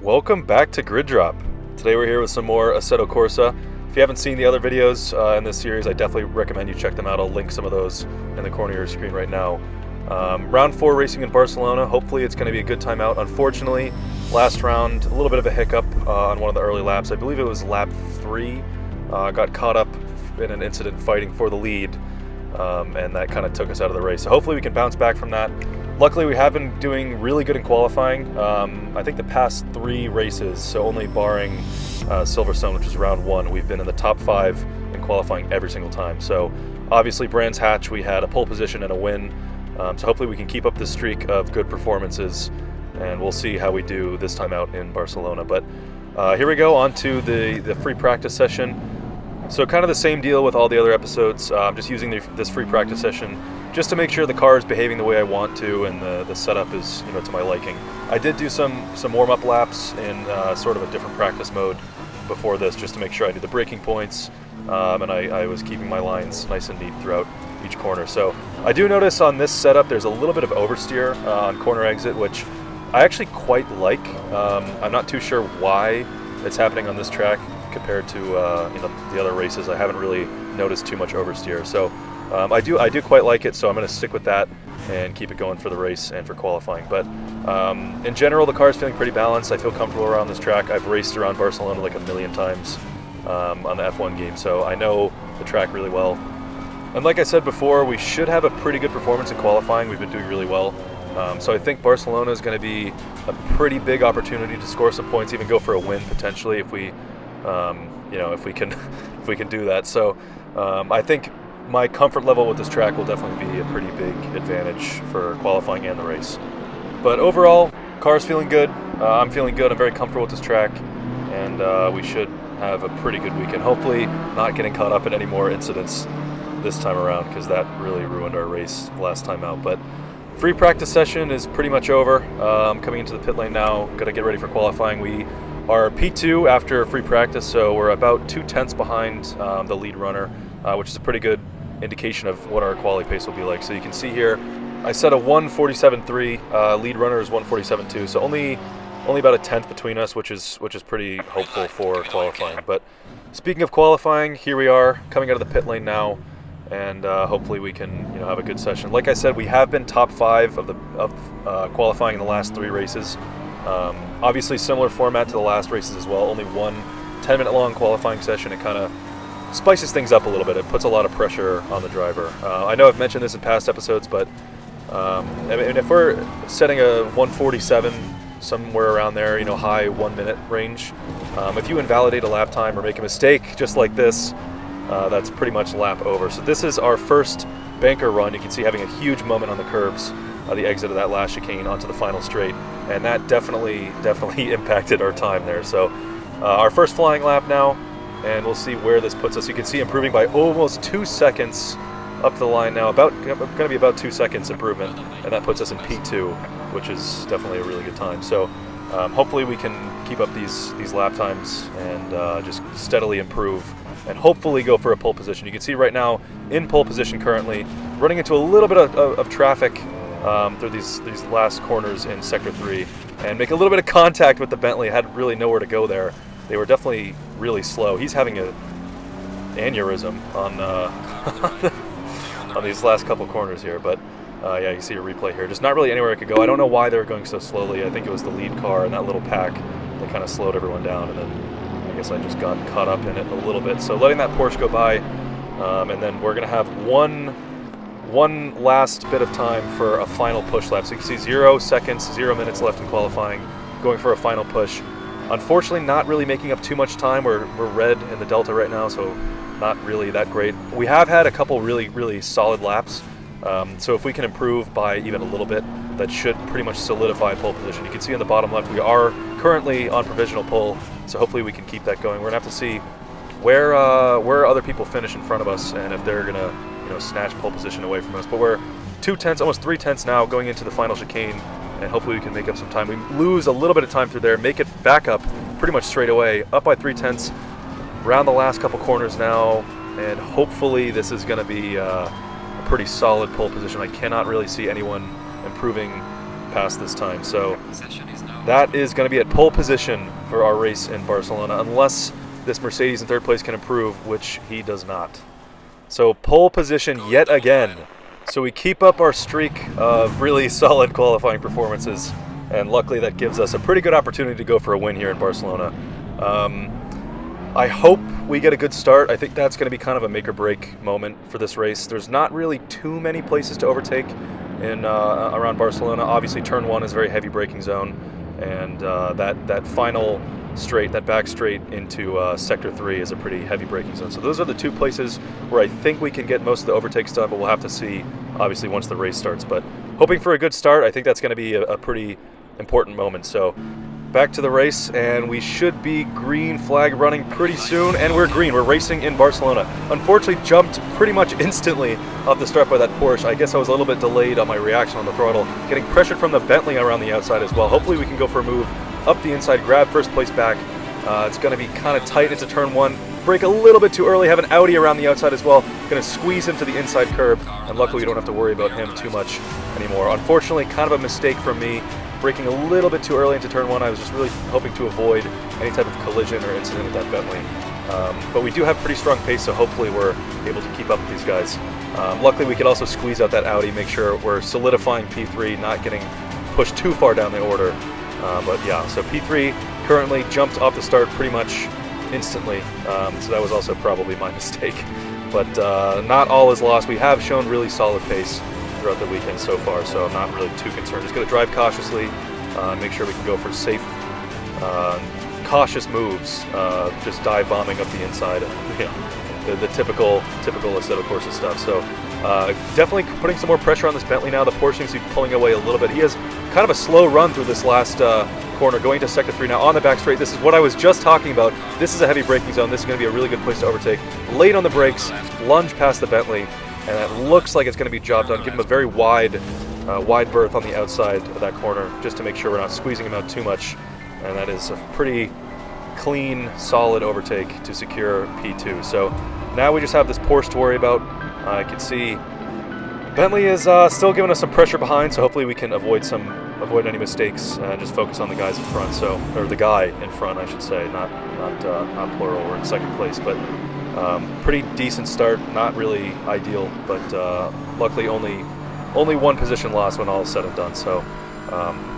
Welcome back to Grid Drop. Today we're here with some more Assetto Corsa. If you haven't seen the other videos in this series, I definitely recommend you check them out. I'll link some of those in the corner of your screen right now. Round 4 racing in Barcelona. Hopefully it's going to be a good time out. Unfortunately, last round, a little bit of a hiccup on one of the early laps. I believe it was lap 3. Got caught up in an incident fighting for the lead, and that kind of took us out of the race. So hopefully we can bounce back from that. Luckily, we have been doing really good in qualifying. I think the past 3 races, so only barring Silverstone, which is round 1, we've been in the top 5 in qualifying every single time. So obviously, Brands Hatch, we had a pole position and a win. So hopefully we can keep up this streak of good performances, and we'll see how we do this time out in Barcelona. But here we go, on to the free practice session. So kind of the same deal with all the other episodes. I'm just using this free practice session just to make sure the car is behaving the way I want to, and the setup is to my liking. I did do some warm-up laps in sort of a different practice mode before this, just to make sure I did the braking points, and I was keeping my lines nice and neat throughout each corner. So I do notice on this setup there's a little bit of oversteer on corner exit, which I actually quite like. I'm not too sure why it's happening on this track compared to the other races. I haven't really noticed too much oversteer, so I do quite like it. So I'm going to stick with that and keep it going for the race and for qualifying. But in general, the car is feeling pretty balanced. I feel comfortable around this track. I've raced around Barcelona like a million times on the F1 game, so I know the track really well. And like I said before, we should have a pretty good performance in qualifying. We've been doing really well. So I think Barcelona is going to be a pretty big opportunity to score some points, even go for a win potentially if we if we can do that. So I think my comfort level with this track will definitely be a pretty big advantage for qualifying and the race. But overall, car's feeling good. I'm feeling good. I'm very comfortable with this track, and we should have a pretty good weekend. Hopefully not getting caught up in any more incidents this time around, because that really ruined our race last time out. But free practice session is pretty much over. I'm coming into the pit lane now. Got to get ready for qualifying. We are P2 after free practice, so we're about 2/10 behind the lead runner, which is a pretty good indication of what our quality pace will be like. So you can see here, I set a 1:47.3. Lead runner is 1:47.2, so only about a tenth between us, which is pretty hopeful for qualifying. But speaking of qualifying, here we are coming out of the pit lane now, and hopefully we can have a good session. Like I said, we have been top 5 of qualifying in the last 3 races. Obviously similar format to the last races as well, only one 10-minute long qualifying session. It kind of spices things up a little bit. It puts a lot of pressure on the driver. I know I've mentioned this in past episodes, but if we're setting a 1:47, somewhere around there, high 1 minute range, if you invalidate a lap time or make a mistake just like this, that's pretty much lap over. So this is our first banker run. You can see having a huge moment on the curbs, the exit of that last chicane onto the final straight, and that definitely impacted our time there. So our first flying lap now, and we'll see where this puts us. You can see improving by almost 2 seconds up the line now, going to be about 2 seconds improvement, and that puts us in P2, which is definitely a really good time. So hopefully we can keep up these lap times and just steadily improve, and hopefully go for a pole position. You can see right now in pole position currently, running into a little bit of traffic through these last corners in Sector 3, and make a little bit of contact with the Bentley. Had really nowhere to go there. They were definitely really slow. He's having an aneurysm on on these last couple corners here, but yeah, you see a replay here. Just not really anywhere I could go. I don't know why they were going so slowly. I think it was the lead car and that little pack that kind of slowed everyone down, and then I guess I just got caught up in it a little bit. So letting that Porsche go by, and then we're going to have one last bit of time for a final push lap. So you can see 0 seconds, 0 minutes left in qualifying, going for a final push. Unfortunately, not really making up too much time. We're red in the Delta right now, so not really that great. We have had a couple really solid laps, so if we can improve by even a little bit, that should pretty much solidify pole position. You can see in the bottom left, we are currently on provisional pole, so hopefully we can keep that going. We're gonna have to see where other people finish in front of us, and if they're gonna snatch pole position away from us. But we're 2/10, almost 3/10 now, going into the final chicane, and hopefully we can make up some time. We lose a little bit of time through there, make it back up pretty much straight away, up by 3/10, around the last couple corners now, and hopefully this is going to be a pretty solid pole position. I cannot really see anyone improving past this time. So that is going to be at pole position for our race in Barcelona, unless this Mercedes in third place can improve, which he does not. So pole position yet again. So we keep up our streak of really solid qualifying performances, and luckily that gives us a pretty good opportunity to go for a win here in Barcelona. I hope we get a good start. I think that's going to be kind of a make or break moment for this race. There's not really too many places to overtake in around Barcelona. Obviously turn 1 is a very heavy braking zone, and that final straight, that back straight into sector 3 is a pretty heavy braking zone. So those are the 2 places where I think we can get most of the overtakes done, but we'll have to see obviously once the race starts. But hoping for a good start. I think that's going to be a pretty important moment. So back to the race, and we should be green flag running pretty soon, and we're green. We're racing in Barcelona. Unfortunately jumped pretty much instantly off the start by that Porsche. I guess I was a little bit delayed on my reaction on the throttle, getting pressured from the Bentley around the outside as well. Hopefully we can go for a move up the inside, grab first place back. It's going to be kind of tight into turn 1. Brake a little bit too early, have an Audi around the outside as well. Going to squeeze him to the inside curb, and luckily we don't have to worry about him too much anymore. Unfortunately, kind of a mistake from me, braking a little bit too early into turn 1. I was just really hoping to avoid any type of collision or incident with that Bentley. But we do have pretty strong pace, so hopefully we're able to keep up with these guys. Luckily we could also squeeze out that Audi, make sure we're solidifying P3, not getting pushed too far down the order. But yeah, so P3 currently jumped off the start pretty much instantly, so that was also probably my mistake. But not all is lost. We have shown really solid pace throughout the weekend so far, so I'm not really too concerned. Just going to drive cautiously, make sure we can go for safe, cautious moves, just dive bombing up the inside, the typical Assetto Corsa stuff. So definitely putting some more pressure on this Bentley now. The Porsche seems to be pulling away a little bit. He has kind of a slow run through this last corner, going to sector 3 now on the back straight. This is what I was just talking about. This is a heavy braking zone. This is going to be a really good place to overtake. Late on the brakes, lunge past the Bentley, and it looks like it's going to be job done. Give him a very wide berth on the outside of that corner, just to make sure we're not squeezing him out too much. And that is a pretty clean, solid overtake to secure P2. So now we just have this Porsche to worry about. I can see Bentley is still giving us some pressure behind, so hopefully we can avoid any mistakes and just focus on the guys in front. So, or the guy in front, I should say, not plural. We're in second place, but pretty decent start. Not really ideal, but luckily only one position lost when all is said and done. So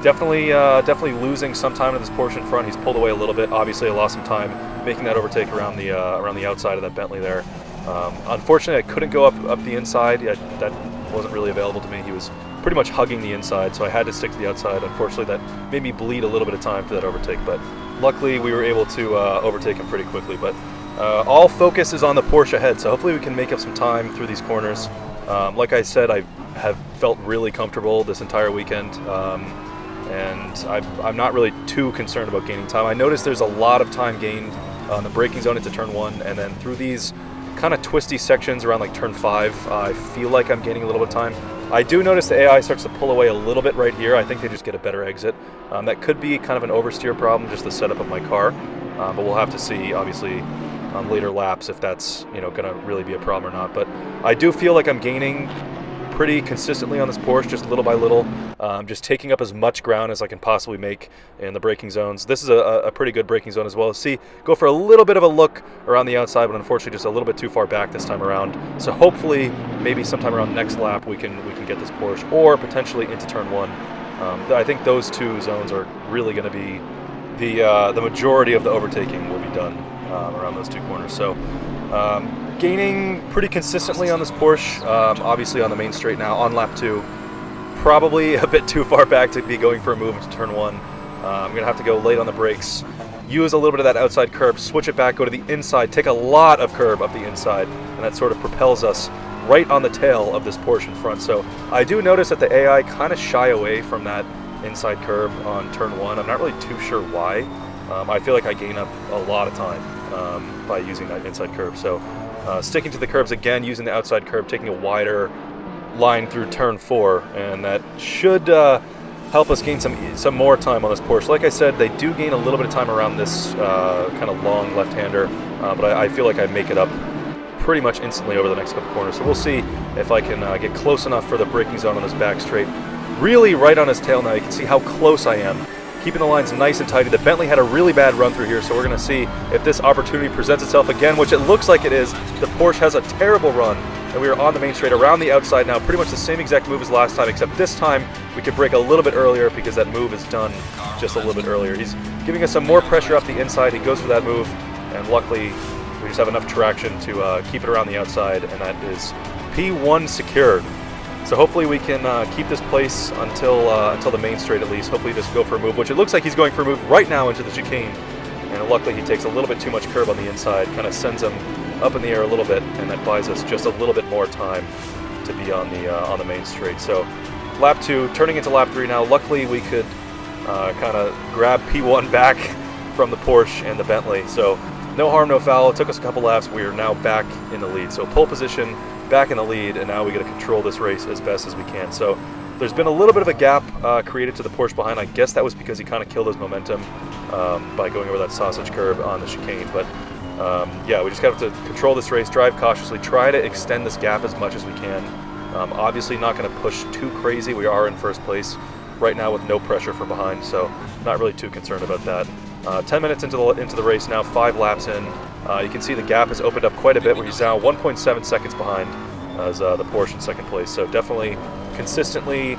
definitely losing some time to this Porsche in front. He's pulled away a little bit. Obviously, I lost some time making that overtake around the outside of that Bentley there. Unfortunately, I couldn't go up the inside. That wasn't really available to me. He was pretty much hugging the inside, so I had to stick to the outside. Unfortunately, that made me bleed a little bit of time for that overtake, but luckily we were able to overtake him pretty quickly. But all focus is on the Porsche ahead, so hopefully we can make up some time through these corners. Like I said, I have felt really comfortable this entire weekend, and I'm not really too concerned about gaining time. I noticed there's a lot of time gained on the braking zone into turn 1, and then through these kind of twisty sections around like turn 5, I feel like I'm gaining a little bit of time. I do notice the AI starts to pull away a little bit right here. I think they just get a better exit. That could be kind of an oversteer problem, just the setup of my car, but we'll have to see, obviously, on later laps if that's going to really be a problem or not. But I do feel like I'm gaining pretty consistently on this Porsche, just little by little, just taking up as much ground as I can possibly make in the braking zones. This is a pretty good braking zone as well. See, go for a little bit of a look around the outside, but unfortunately just a little bit too far back this time around. So hopefully, maybe sometime around next lap, we can get this Porsche, or potentially into turn 1. I think those 2 zones are really going to be the majority of the overtaking will be done around those 2 corners. So gaining pretty consistently on this Porsche, obviously on the main straight now, on lap 2. Probably a bit too far back to be going for a move into turn 1. I'm going to have to go late on the brakes, use a little bit of that outside curb, switch it back, go to the inside, take a lot of curb up the inside, and that sort of propels us right on the tail of this Porsche in front. So I do notice that the AI kind of shy away from that inside curb on turn 1. I'm not really too sure why. I feel like I gain up a lot of time by using that inside curb. So sticking to the curbs again, using the outside curb, taking a wider line through turn 4, and that should help us gain some more time on this Porsche. Like I said, they do gain a little bit of time around this kind of long left-hander, but I feel like I make it up pretty much instantly over the next couple corners. So we'll see if I can get close enough for the braking zone on this back straight. Really right on his tail now. You can see how close I am keeping the lines nice and tidy. The Bentley had a really bad run through here, so we're going to see if this opportunity presents itself again, which it looks like it is. The Porsche has a terrible run, and we are on the main straight around the outside now. Pretty much the same exact move as last time, except this time we could brake a little bit earlier because that move is done just a little bit earlier. He's giving us some more pressure up the inside. He goes for that move, and luckily we just have enough traction to keep it around the outside, and that is P1 secured. So hopefully we can keep this place until the main straight at least. Hopefully just go for a move, which it looks like he's going for a move right now into the chicane. And luckily he takes a little bit too much curb on the inside, kind of sends him up in the air a little bit, and that buys us just a little bit more time to be on the main straight. So lap 2, turning into lap 3 now. Luckily we could kind of grab P1 back from the Porsche and the Bentley. So no harm, no foul. It took us a couple laps. We are now back in the lead. So pole position, back in the lead, and now we got to control this race as best as we can. So there's been a little bit of a gap created to the Porsche behind. I guess that was because he kind of killed his momentum by going over that sausage curb on the chicane. But yeah, we just got to control this race, drive cautiously, try to extend this gap as much as we can. Obviously not going to push too crazy. We are in first place right now with no pressure from behind, so not really too concerned about that. 10 minutes into the race now, 5 laps in. You can see the gap has opened up quite a bit, where he's now 1.7 seconds behind as the Porsche in second place. So definitely consistently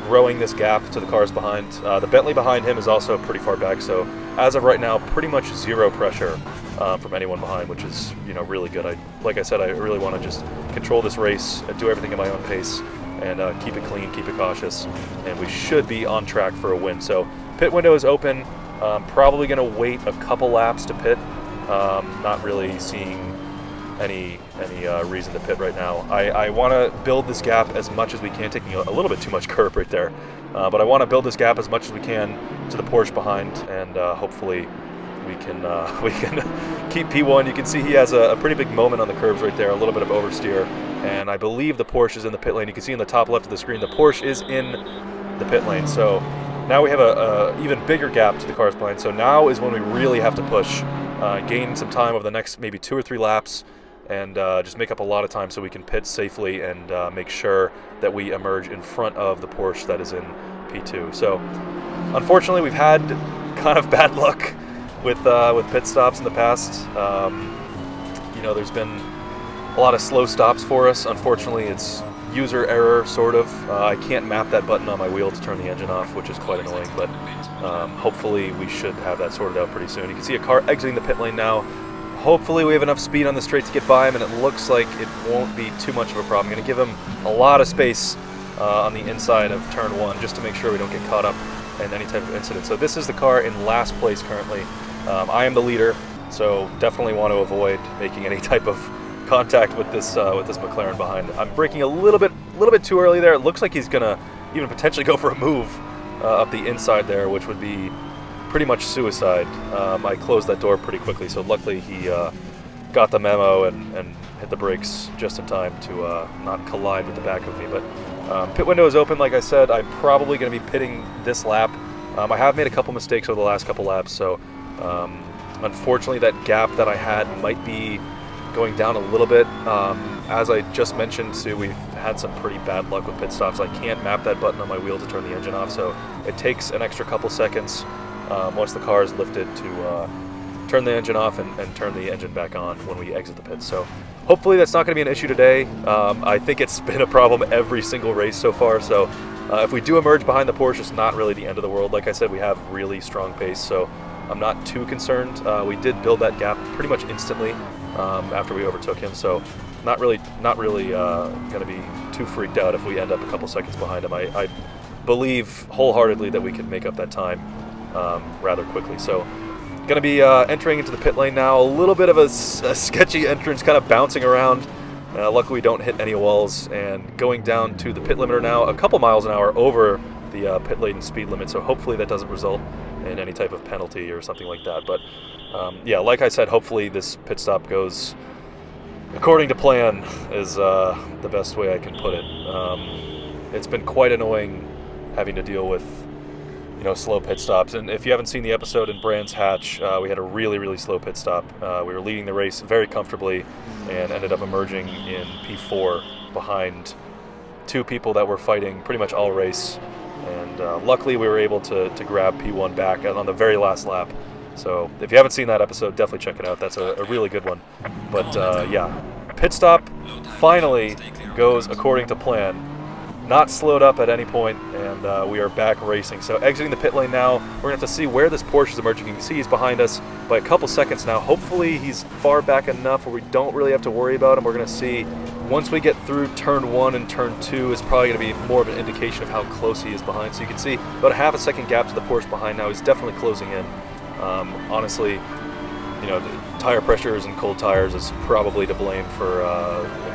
growing this gap to the cars behind. The Bentley behind him is also pretty far back, so as of right now, pretty much zero pressure from anyone behind, which is really good. Like I said, I really want to just control this race, do everything at my own pace, and keep it clean, keep it cautious, and we should be on track for a win. So pit window is open. Probably going to wait a couple laps to pit. Not really seeing any reason to pit right now. I want to build this gap as much as we can, taking a little bit too much curb right there. But I want to build this gap as much as we can to the Porsche behind, and hopefully we can keep P1. You can see he has a pretty big moment on the curbs right there, a little bit of oversteer, and I believe the Porsche is in the pit lane. You can see in the top left of the screen, the Porsche is in the pit lane. So now we have a even bigger gap to the cars behind. So now is when we really have to push, gain some time over the next maybe 2 or 3 laps, and just make up a lot of time so we can pit safely and make sure that we emerge in front of the Porsche that is in P2. So unfortunately, we've had kind of bad luck with pit stops in the past. There's been a lot of slow stops for us. Unfortunately, it's user error, sort of. I can't map that button on my wheel to turn the engine off, which is quite annoying, but hopefully we should have that sorted out pretty soon. You can see a car exiting the pit lane now. Hopefully we have enough speed on the straight to get by him, and it looks like it won't be too much of a problem. I'm going to give him a lot of space on the inside of turn 1 just to make sure we don't get caught up in any type of incident. So this is the car in last place currently. I am the leader, so definitely want to avoid making any type of contact with this McLaren behind. I'm braking a little bit too early there. It looks like he's gonna even potentially go for a move up the inside there, which would be pretty much suicide. I closed that door pretty quickly, so luckily he got the memo and hit the brakes just in time to not collide with the back of me. But pit window is open, like I said. I'm probably going to be pitting this lap. I have made a couple mistakes over the last couple laps, so unfortunately that gap that I had might be going down a little bit. As I just mentioned too, we've had some pretty bad luck with pit stops. I can't map that button on my wheel to turn the engine off, so it takes an extra couple seconds once the car is lifted to turn the engine off and turn the engine back on when we exit the pit. So hopefully that's not going to be an issue today. I think it's been a problem every single race so far, so if we do emerge behind the Porsche, it's not really the end of the world. Like I said, we have really strong pace, so I'm not too concerned. We did build that gap pretty much instantly after we overtook him, so not really going to be too freaked out if we end up a couple seconds behind him. I believe wholeheartedly that we can make up that time rather quickly. So going to be entering into the pit lane now. A little bit of a sketchy entrance, kind of bouncing around. Luckily we don't hit any walls, and going down to the pit limiter now, a couple miles an hour over the pit lane speed limit, so hopefully that doesn't result in any type of penalty or something like that. But yeah, like I said, hopefully this pit stop goes according to plan is the best way I can put it. It's been quite annoying having to deal with slow pit stops, and if you haven't seen the episode in Brands Hatch, we had a really slow pit stop. We were leading the race very comfortably and ended up emerging in P4 behind 2 people that were fighting pretty much all race And luckily we were able to grab P1 back on the very last lap. So if you haven't seen that episode, definitely check it out. That's a really good one. But yeah, pit stop finally goes according to plan. Not slowed up at any point, and we are back racing. So exiting the pit lane now, we're going to have to see where this Porsche is emerging. You can see he's behind us by a couple seconds now. Hopefully he's far back enough where we don't really have to worry about him. We're going to see once we get through turn 1 and turn 2 is probably going to be more of an indication of how close he is behind. So you can see about a half a second gap to the Porsche behind now. He's definitely closing in. Honestly, you know, the tire pressures and cold tires is probably to blame for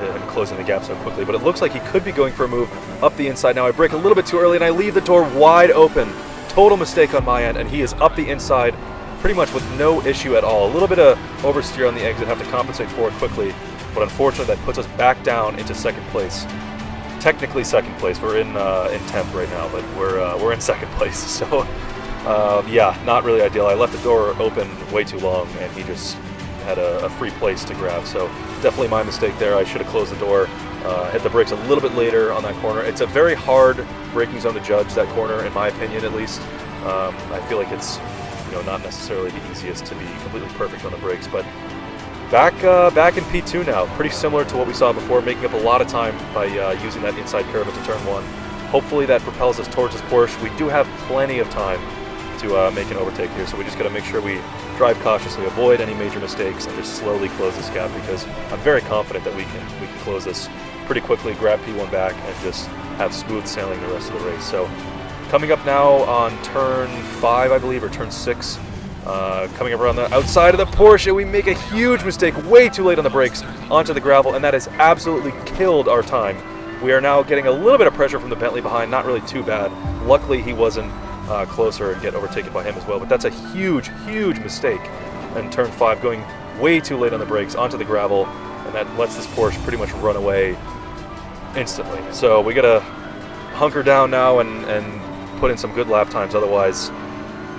him closing the gap so quickly, but it looks like he could be going for a move up the inside now. I brake a little bit too early and I leave the door wide open. Total mistake on my end, and he is up the inside pretty much with no issue at all. A little bit of oversteer on the exit, have to compensate for it quickly, but unfortunately that puts us back down into second place. Technically second place. We're in 10th right now, but we're in second place. So yeah, not really ideal. I left the door open way too long, and he just had a free place to grab. So definitely my mistake there. I should have closed the door, hit the brakes a little bit later on that corner. It's a very hard braking zone to judge, that corner, in my opinion at least. I feel like it's, you know, not necessarily the easiest to be completely perfect on the brakes, but back in P2 now, pretty similar to what we saw before, making up a lot of time by using that inside curve into turn 1. Hopefully that propels us towards this Porsche. We do have plenty of time to make an overtake here, so we just got to make sure we drive cautiously, avoid any major mistakes, and just slowly close this gap, because I'm very confident that we can close this pretty quickly, grab P1 back, and just have smooth sailing the rest of the race. So coming up now on turn 5, I believe, or turn 6, coming up around the outside of the Porsche, we make a huge mistake way too late on the brakes onto the gravel, and that has absolutely killed our time. We are now getting a little bit of pressure from the Bentley behind, not really too bad. Luckily he wasn't closer and get overtaken by him as well, but that's a huge mistake in turn 5, going way too late on the brakes onto the gravel, and that lets this Porsche pretty much run away instantly. So we gotta hunker down now and put in some good lap times, otherwise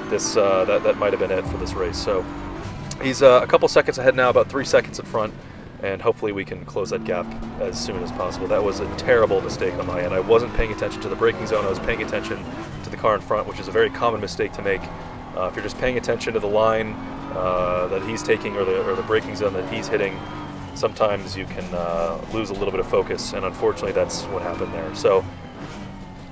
this that might have been it for this race. So he's a couple seconds ahead now, about 3 seconds in front, and hopefully we can close that gap as soon as possible. That was a terrible mistake on my end. I wasn't paying attention to the braking zone, I was paying attention to the car in front, which is a very common mistake to make. If you're just paying attention to the line that he's taking, or the braking zone that he's hitting, sometimes you can lose a little bit of focus, and unfortunately that's what happened there. So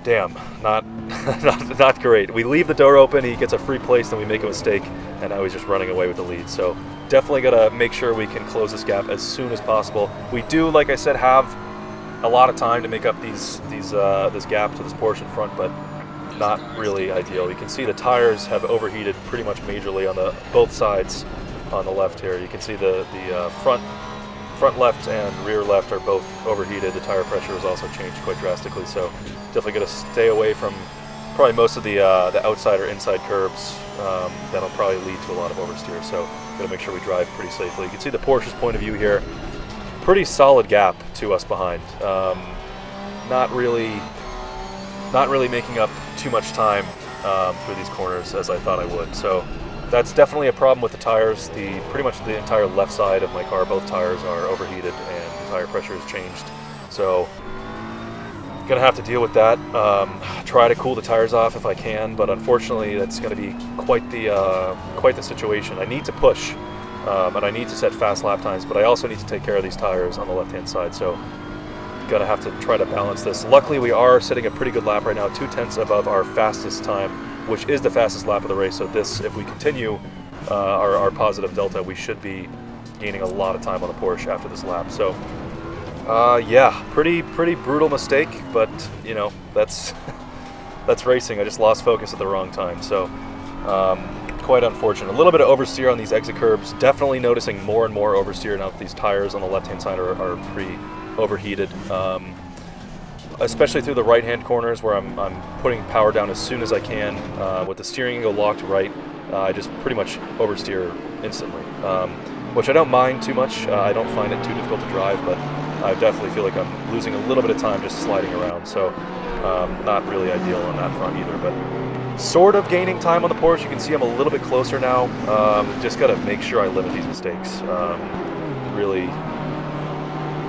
damn, not great. We leave the door open, he gets a free place, then we make a mistake, and now he's just running away with the lead. So definitely gotta make sure we can close this gap as soon as possible. We do, like I said, have a lot of time to make up this gap to this Porsche in front, but not really ideal. You can see the tires have overheated pretty much majorly on both sides on the left here. You can see the front left and rear left are both overheated. The tire pressure has also changed quite drastically, so definitely going to stay away from probably most of the outside or inside curbs. That'll probably lead to a lot of oversteer, so going to make sure we drive pretty safely. You can see the Porsche's point of view here. Pretty solid gap to us behind. Not really making up too much time through these corners as I thought I would. So that's definitely a problem with the tires. Pretty much the entire left side of my car, both tires are overheated and the tire pressure has changed. So gonna have to deal with that. Try to cool the tires off if I can, but unfortunately that's gonna be quite the situation. I need to push, and I need to set fast lap times, but I also need to take care of these tires on the left-hand side. So gonna have to try to balance this. Luckily we are sitting a pretty good lap right now, 0.2 above our fastest time, which is the fastest lap of the race. So if we continue our positive delta, we should be gaining a lot of time on the Porsche after this lap. So yeah, pretty brutal mistake, but you know, that's racing. I just lost focus at the wrong time, so quite unfortunate. A little bit of oversteer on these exit curbs. Definitely noticing more and more oversteer now that these tires on the left-hand side are pretty overheated, especially through the right-hand corners where I'm putting power down as soon as I can. With the steering angle locked right, I just pretty much oversteer instantly, which I don't mind too much. I don't find it too difficult to drive, but I definitely feel like I'm losing a little bit of time just sliding around. So not really ideal on that front either, but sort of gaining time on the Porsche. You can see I'm a little bit closer now. Just got to make sure I limit these mistakes.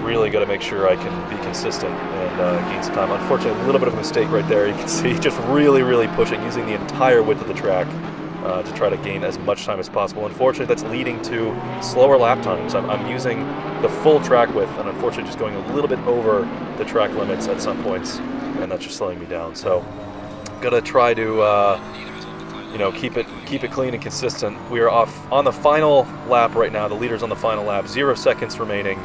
really got to make sure I can be consistent and gain some time. Unfortunately, a little bit of a mistake right there. You can see just really pushing, using the entire width of the track to try to gain as much time as possible. Unfortunately, that's leading to slower lap times. I'm using the full track width, and unfortunately just going a little bit over the track limits at some points, and that's just slowing me down. So gotta try to keep it clean and consistent. We are off on the final lap right now. The leader's on the final lap, 0 seconds remaining,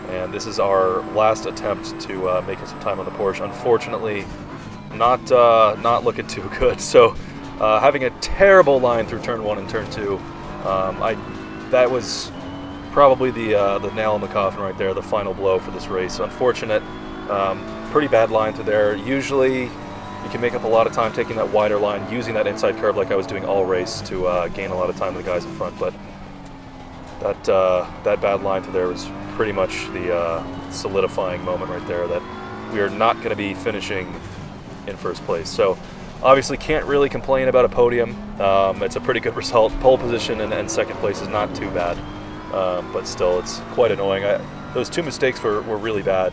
and this is our last attempt to make some time on the Porsche. Unfortunately, not looking too good. So having a terrible line through turn 1 and turn 2. That was probably the nail in the coffin right there, the final blow for this race. Unfortunate, pretty bad line through there. Usually you can make up a lot of time taking that wider line, using that inside curve like I was doing all race to gain a lot of time with the guys in front. But that bad line through there was pretty much the solidifying moment right there that we are not going to be finishing in first place. So obviously can't really complain about a podium. It's a pretty good result. Pole position and second place is not too bad, but still it's quite annoying. Those 2 mistakes were really bad.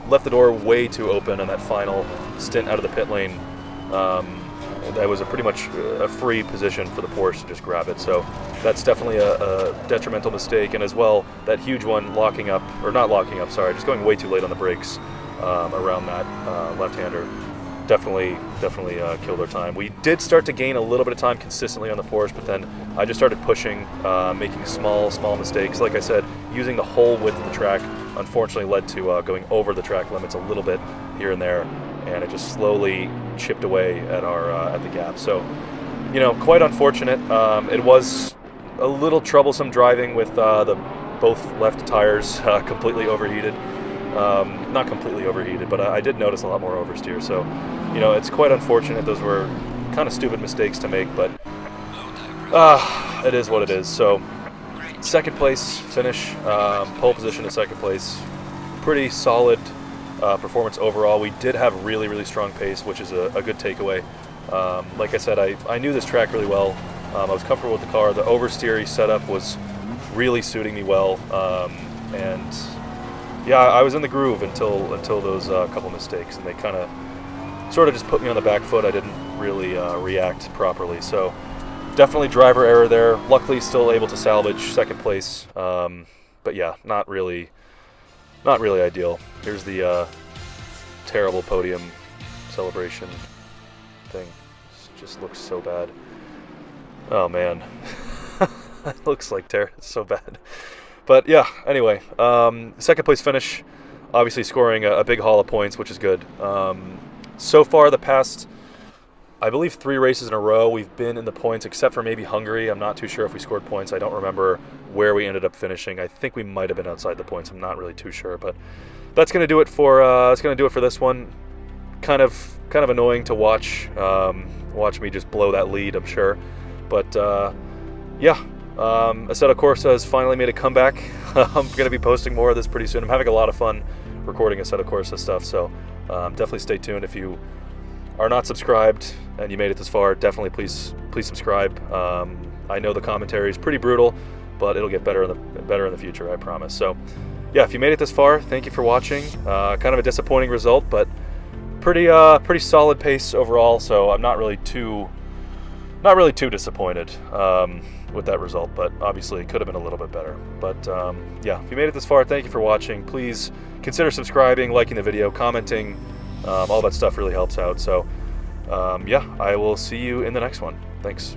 Left the door way too open on that final stint out of the pit lane. That was pretty much a free position for the Porsche to just grab it. So that's definitely a detrimental mistake. And as well, that huge one locking up, or not locking up, sorry, just going way too late on the brakes around that left-hander. Definitely killed our time. We did start to gain a little bit of time consistently on the Porsche, but then I just started pushing, making small mistakes. Like I said, using the whole width of the track unfortunately led to going over the track limits a little bit here and there, and it just slowly chipped away at at the gap. So, quite unfortunate. It was a little troublesome driving with both left tires completely overheated. Not completely overheated, but I did notice a lot more oversteer. So, it's quite unfortunate. Those were kind of stupid mistakes to make, but it is what it is. So, second place finish, pole position to second place. Pretty solid performance overall. We did have really strong pace, which is a good takeaway. Like I said, I knew this track really well. I was comfortable with the car. The oversteery setup was really suiting me well, and yeah, I was in the groove until those couple mistakes, and they kind of sort of just put me on the back foot. I didn't really react properly, so definitely driver error there. Luckily, still able to salvage second place, but yeah, not really ideal. Here's the terrible podium celebration thing. It just looks so bad. Oh man, it looks like it's so bad. But yeah, anyway, second place finish, obviously scoring a big haul of points, which is good. So far, the past, I believe, 3 races in a row, we've been in the points, except for maybe Hungary. I'm not too sure if we scored points. I don't remember where we ended up finishing. I think we might have been outside the points. I'm not really too sure, but that's going to do it for this one. Kind of annoying to watch me just blow that lead, I'm sure. But yeah. Assetto Corsa has finally made a comeback. I'm going to be posting more of this pretty soon. I'm having a lot of fun recording Assetto Corsa stuff, so definitely stay tuned. If you are not subscribed and you made it this far, definitely please subscribe. I know the commentary is pretty brutal, but it'll get better in the future, I promise. So yeah, if you made it this far, thank you for watching. Kind of a disappointing result, but pretty solid pace overall, so I'm not really too disappointed with that result, but obviously it could have been a little bit better. But yeah, if you made it this far, thank you for watching. Please consider subscribing, liking the video, commenting. All that stuff really helps out. So yeah, I will see you in the next one. Thanks.